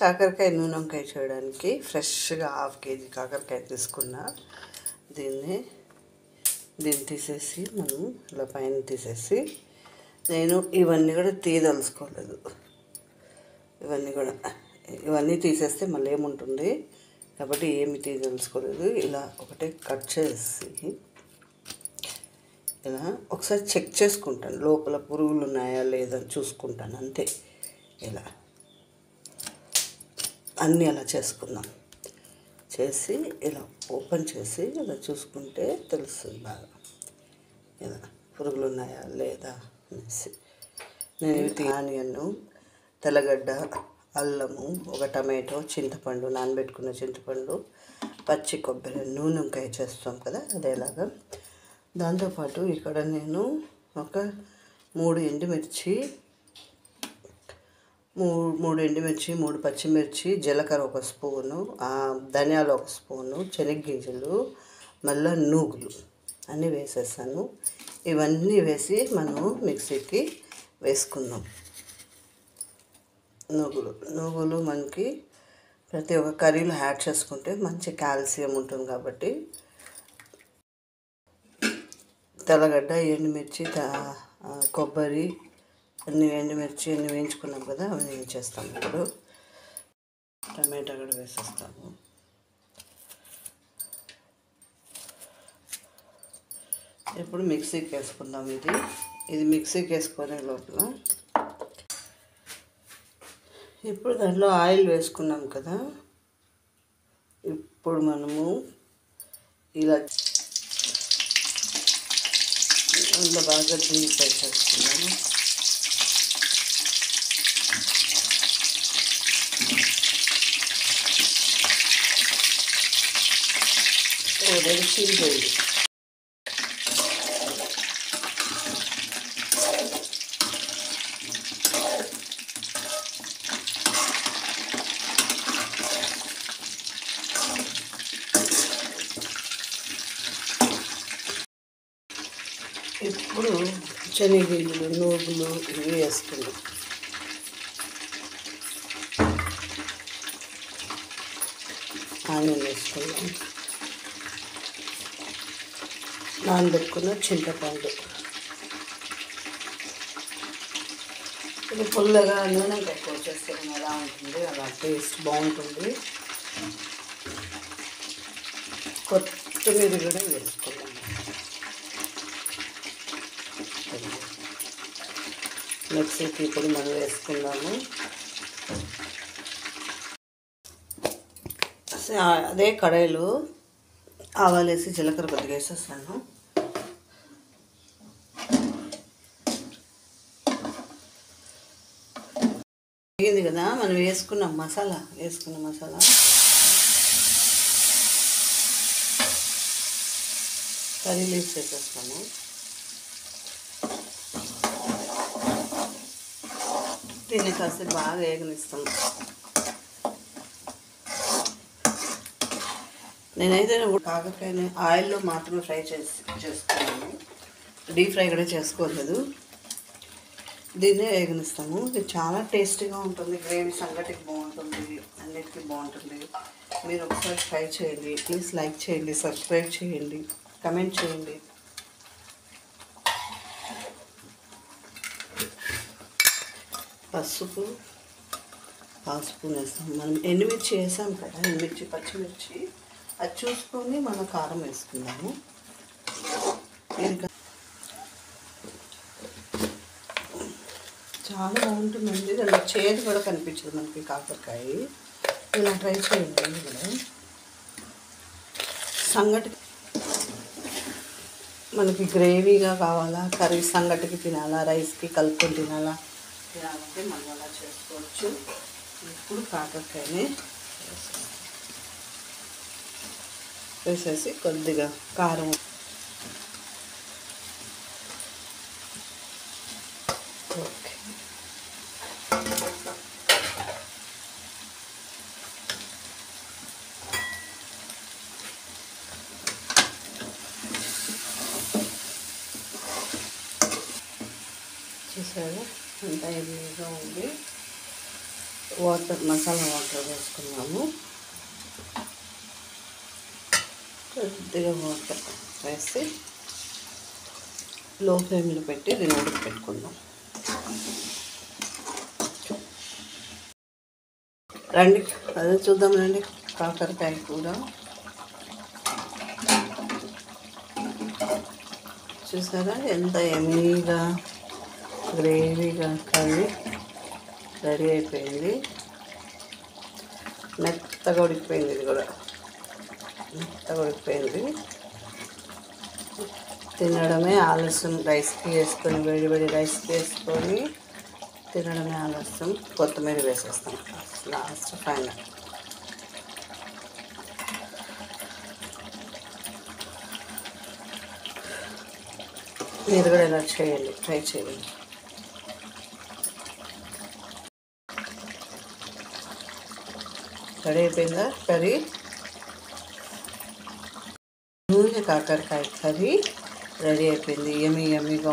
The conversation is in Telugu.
కాకరకాయ నూనె వంకాయ చేయడానికి ఫ్రెష్గా 1/2 kg కాకరకాయ తీసుకున్నా. దీన్ని తీసేసి మనం ఇలా పైన తీసేసి, నేను ఇవన్నీ కూడా తీయదలుచుకోలేదు. ఇవన్నీ తీసేస్తే మళ్ళీ ఏముంటుంది కాబట్టి ఏమి తీయదలుచుకోలేదు. ఇలా ఒకటే కట్ చేసి ఇలా ఒకసారి చెక్ చేసుకుంటాను, లోపల పురుగులు ఉన్నాయా లేదా చూసుకుంటాను అంతే. ఇలా అన్నీ అలా చేసుకుందాం. చేసి ఇలా ఓపెన్ చేసి ఇలా చూసుకుంటే తెలుస్తుంది బాగా ఇలా పురుగులు ఉన్నాయా లేదా అనేసి. నేను ఆనియన్, తెల్లగడ్డ, అల్లము, ఒక టమాటో, చింతపండు, నానబెట్టుకున్న చింతపండు, పచ్చి కొబ్బరి, నూనె వంకాయ చేస్తాం కదా అదేలాగా. దాంతోపాటు ఇక్కడ నేను ఒక 3 ఎండుమిర్చి, 3 పచ్చిమిర్చి, జీలకర్ర 1 స్పూను, ధనియాలు 1 స్పూను, శనగగింజలు, మళ్ళీ నూగులు అన్నీ వేసేసాను. ఇవన్నీ వేసి మనం మిక్సీకి వేసుకుందాం. నూగులు మనకి ప్రతి ఒక్క కర్రీలో యాడ్ చేసుకుంటే మంచి కాల్షియం ఉంటుంది కాబట్టి. తెల్లగడ్డ, ఎండుమిర్చి, కొబ్బరి, ఎండుమిర్చి అన్నీ వేయించుకున్నాం కదా, అవన్నీ వేయించేస్తాము. ఇప్పుడు టమాటా కూడా వేసేస్తాము. ఇప్పుడు మిక్సీకి వేసుకుందాం. ఇది మిక్సీకి వేసుకునే లోపల ఇప్పుడు దాంట్లో ఆయిల్ వేసుకున్నాం కదా, ఇప్పుడు మనము ఇలా అందులో బాగా డీప్ ఫ్రై చేసుకున్నాము. చీలిపోయింది. ఇప్పుడు శనగగింజలు, నూగులు ఇవి వేసుకున్నాం. ఆనియన్ వేసుకున్నాం, నానబెట్టుకున్న చింతపండు. ఇది పుల్లగా నూనె ఎక్కువ చేస్తే ఎలా ఉంటుంది, అలా టేస్ట్ బాగుంటుంది. కొత్తిమీర కూడా వేసుకున్నాం. మిక్సీకి ఇప్పుడు మనం వేసుకున్నాము. అదే కడాయిలో ఆవాలు వేసి జీలకర్ర కొద్దిగా వేసేస్తాను. వేగింది కదా, మనం వేసుకున్న మసాలా కర్రీ లీవ్స్ వేసేస్తాము. దీన్ని కాసేపు బాగా వేగనిస్తాం. నేనైతే కాకరకాయని ఆయిల్లో మాత్రమే ఫ్రై చేసుకున్నాను, డీప్ ఫ్రై కూడా చేసుకోలేదు. దీన్నే వేగనిస్తాము. ఇది చాలా టేస్టీగా ఉంటుంది. గ్రేవీ సంగటికి బాగుంటుంది, అన్నిటికీ బాగుంటుంది. మీరు ఒకసారి ట్రై చేయండి. ప్లీజ్ లైక్ చేయండి, సబ్స్క్రైబ్ చేయండి, కమెంట్ చేయండి. పసుపు 1/2 స్పూన్ వేస్తాం. మనం ఎండుమిర్చి వేసాం కదా, ఎండుమిర్చి, పచ్చిమిర్చి అది చూసుకొని మనం కారం వేసుకుందాము. చాలా బాగుంటుందండి. దాంట్లో చేదు కూడా కనిపించదు మనకి కాకరకాయ. ఇలా ట్రై చేయండి. కూడా సంగటి మనకి గ్రేవీగా కావాలా, కర్రీ సంగటికి తినాలా, రైస్కి కలుపుకొని తినాలంటే మనం అలా చేసుకోవచ్చు. ఇప్పుడు కాకరకాయని వేసేసి కొద్దిగా కారం, ఓకే, చూసారా ఎంత ఈజీగా ఉంది. మసాలా వాటర్ వేసుకున్నాము. కొద్దిగా వాటర్ వేసి లో ఫ్లేమ్లో పెట్టి దీన్ని ఉడికి పెట్టుకుందాం. రండి అదే చూద్దాం రండి. కాకరకాయ కూర చూసారా ఎంత ఎమ్మీగా గ్రేవీగా కర్రీ రెడీ అయిపోయింది. మెత్తగా ఉడికిపోయింది. ఇది కూడా మెత్తగా ఉడికిపోయింది. తినడమే ఆలస్యం. రైస్కి వేసుకొని వేడి వేడి రైస్కి వేసుకొని తినడమే ఆలస్యం. కొత్తిమీర వేసేస్తాం లాస్ట్ ఫైనల్. మీరు కూడా ఇలా చేయండి, ట్రై చేయండి. రెడీ అయిపోయిందా కర్రీ? కాకరకాయ కర్రీ రెడీ అయిపోయింది. యమ్మీగా